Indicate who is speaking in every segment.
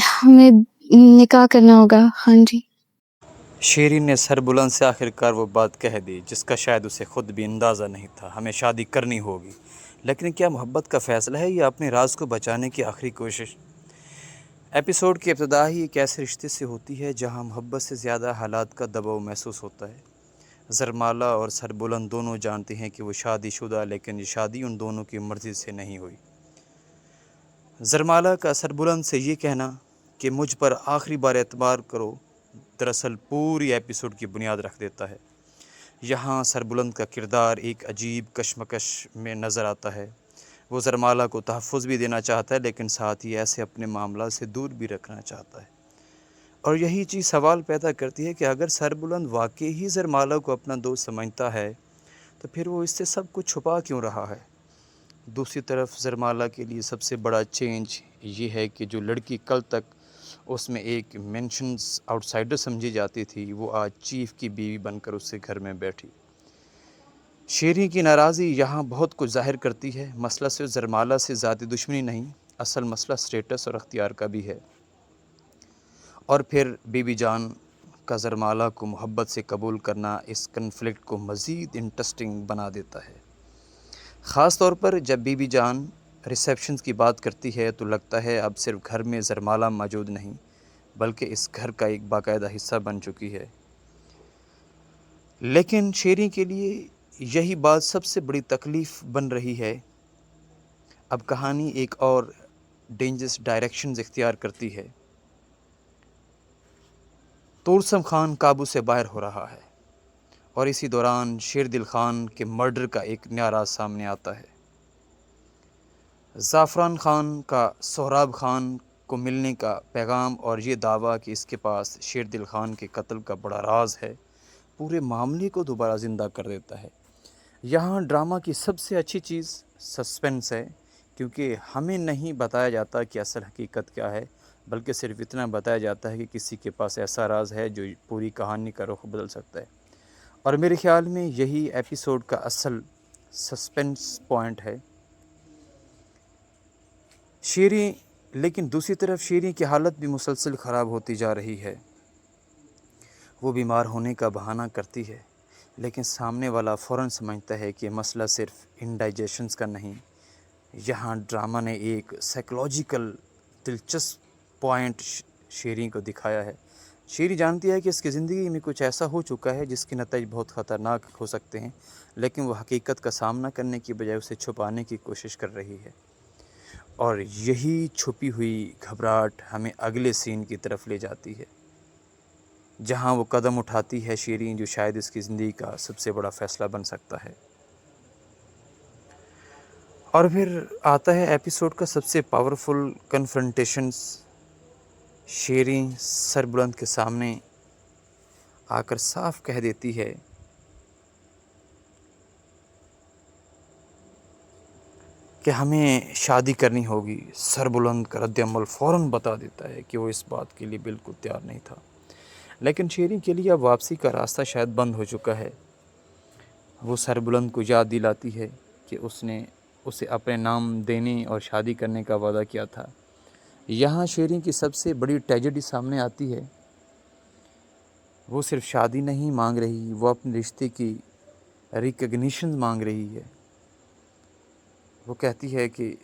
Speaker 1: हमें निकाह करना होगा। हाँ जी।
Speaker 2: शेरी ने सर बुलंद से आखिरकार वो बात कह दी जिसका शायद उसे खुद भी अंदाज़ा नहीं था। हमें शादी करनी होगी। लेकिन क्या मोहब्बत का फ़ैसला है या अपने राज को बचाने की आखिरी कोशिश? एपिसोड की इब्तिदा ही एक ऐसे रिश्ते से होती है जहां मोहब्बत से ज़्यादा हालात का दबाव महसूस होता है। ज़रमाला और सरबुलंद दोनों जानते हैं कि वो शादीशुदा, लेकिन ये शादी उन दोनों की मर्ज़ी से नहीं हुई। ज़रमाला का सरबुलंद से ये कहना कि मुझ पर आखिरी बार एतबार करो, दरअसल पूरी एपिसोड की बुनियाद रख देता है। यहाँ सरबुलंद का किरदार एक अजीब कशमकश में नज़र आता है। वो ज़रमाला को तहफ़्फ़ुज़ भी देना चाहता है, लेकिन साथ ही ऐसे अपने मामला से दूर भी रखना चाहता है। और यही चीज़ सवाल पैदा करती है कि अगर सरबुलंद वाकई ही ज़रमाला को अपना दोस्त समझता है, तो फिर वो इससे सब कुछ छुपा क्यों रहा है? दूसरी तरफ ज़रमाला के लिए सबसे बड़ा चेंज ये है कि जो लड़की कल तक उसमें एक मेंशन्स आउटसाइडर समझी जाती थी, वो आज चीफ़ की बीवी बनकर उसके घर में बैठी। शेरी की नाराज़ी यहाँ बहुत कुछ ज़ाहिर करती है। मसला सिर्फ ज़रमाला से ज़ाती दुश्मनी नहीं, असल मसला स्टेटस और अख्तियार का भी है। और फिर बीबी जान का ज़रमाला को मोहब्बत से कबूल करना इस कन्फ्लिक्ट को मज़ीद इंटरेस्टिंग बना देता है। ख़ास तौर पर जब बीबी जान रिसेप्शंस की बात करती है तो लगता है अब सिर्फ घर में ज़रमाला मौजूद नहीं, बल्कि इस घर का एक बाकायदा हिस्सा बन चुकी है। लेकिन शेरी के लिए यही बात सबसे बड़ी तकलीफ़ बन रही है। अब कहानी एक और डेंजरस डायरेक्शंस इख्तियार करती है। तुर्सम खान काबू से बाहर हो रहा है और इसी दौरान शेरदिल खान के मर्डर का एक नया राज सामने आता है। ज़ाफ़रान खान का सोहराब खान को मिलने का पैगाम और ये दावा कि इसके पास शेरदिल खान के कत्ल का बड़ा राज है, पूरे मामले को दोबारा ज़िंदा कर देता है। यहाँ ड्रामा की सबसे अच्छी चीज़ सस्पेंस है, क्योंकि हमें नहीं बताया जाता कि असल हकीकत क्या है, बल्कि सिर्फ इतना बताया जाता है कि किसी के पास ऐसा राज है जो पूरी कहानी का रुख बदल सकता है। और मेरे ख़्याल में यही एपिसोड का असल सस्पेंस पॉइंट है। शेरी लेकिन दूसरी तरफ शेरी की हालत भी मुसलसल ख़राब होती जा रही है। वो बीमार होने का बहाना करती है, लेकिन सामने वाला फ़ौरन समझता है कि मसला सिर्फ इंडाइजेशंस का नहीं। यहाँ ड्रामा ने एक साइकोलॉजिकल दिलचस्प पॉइंट शेरी को दिखाया है। शेरी जानती है कि इसकी ज़िंदगी में कुछ ऐसा हो चुका है जिसके नतीजे बहुत ख़तरनाक हो सकते हैं, लेकिन वो हकीकत का सामना करने की बजाय उसे छुपाने की कोशिश कर रही है। और यही छुपी हुई घबराहट हमें अगले सीन की तरफ ले जाती है, जहाँ वो कदम उठाती है शेरी, जो शायद इसकी ज़िंदगी का सबसे बड़ा फ़ैसला बन सकता है। और फिर आता है एपिसोड का सबसे पावरफुल कन्फ्रंटेशंस। शेरी सरबुलंद के सामने आकर साफ कह देती है कि हमें शादी करनी होगी। सरबुलंद का रद्द-ए-अमल फ़ौरन बता देता है कि वो इस बात के लिए बिल्कुल तैयार नहीं था, लेकिन शेरी के लिए अब वापसी का रास्ता शायद बंद हो चुका है। वो सरबुलंद को याद दिलाती है कि उसने उसे अपने नाम देने और शादी करने का वादा किया था। यहाँ शेरी की सबसे बड़ी ट्रेजेडी सामने आती है। वो सिर्फ शादी नहीं मांग रही, वो अपने रिश्ते की रिकग्निशन मांग रही है। वो कहती है कि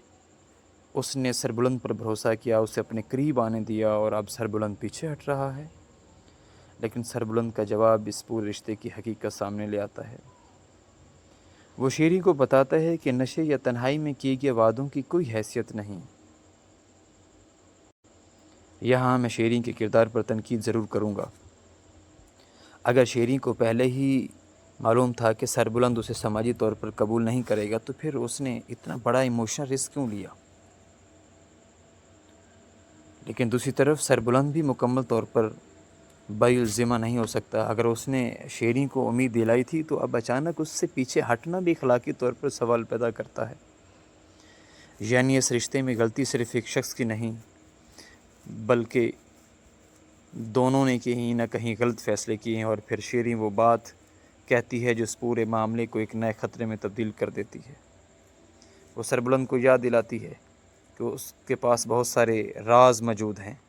Speaker 2: उसने सरबुलंद पर भरोसा किया, उसे अपने करीब आने दिया और अब सरबुलंद पीछे हट रहा है। लेकिन सरबुलंद का जवाब इस पूरे रिश्ते की हकीकत सामने ले आता है। वो शेरी को बताता है कि नशे या तन्हाई में किए गए वादों की कोई हैसियत नहीं। यहाँ मैं शेरी के किरदार पर तनकीद ज़रूर करूँगा। अगर शेरी को पहले ही मालूम था कि सरबुलंद उसे समाजी तौर पर कबूल नहीं करेगा, तो फिर उसने इतना बड़ा इमोशनल रिस्क क्यों लिया? लेकिन दूसरी तरफ सरबुलंद भी मुकम्मल तौर पर बाइल्ज़िमा नहीं हो सकता। अगर उसने शेरी को उम्मीद दिलाई थी, तो अब अचानक उससे पीछे हटना भी अखलाकी तौर पर सवाल पैदा करता है। यानी इस रिश्ते में गलती सिर्फ एक शख्स की नहीं, बल्कि दोनों ने कहीं ना कहीं गलत फ़ैसले किए हैं। और फिर शेरी वो बात कहती है जो इस पूरे मामले को एक नए ख़तरे में तब्दील कर देती है। वो सरबुलंद को याद दिलाती है कि उसके पास बहुत सारे राज मौजूद हैं,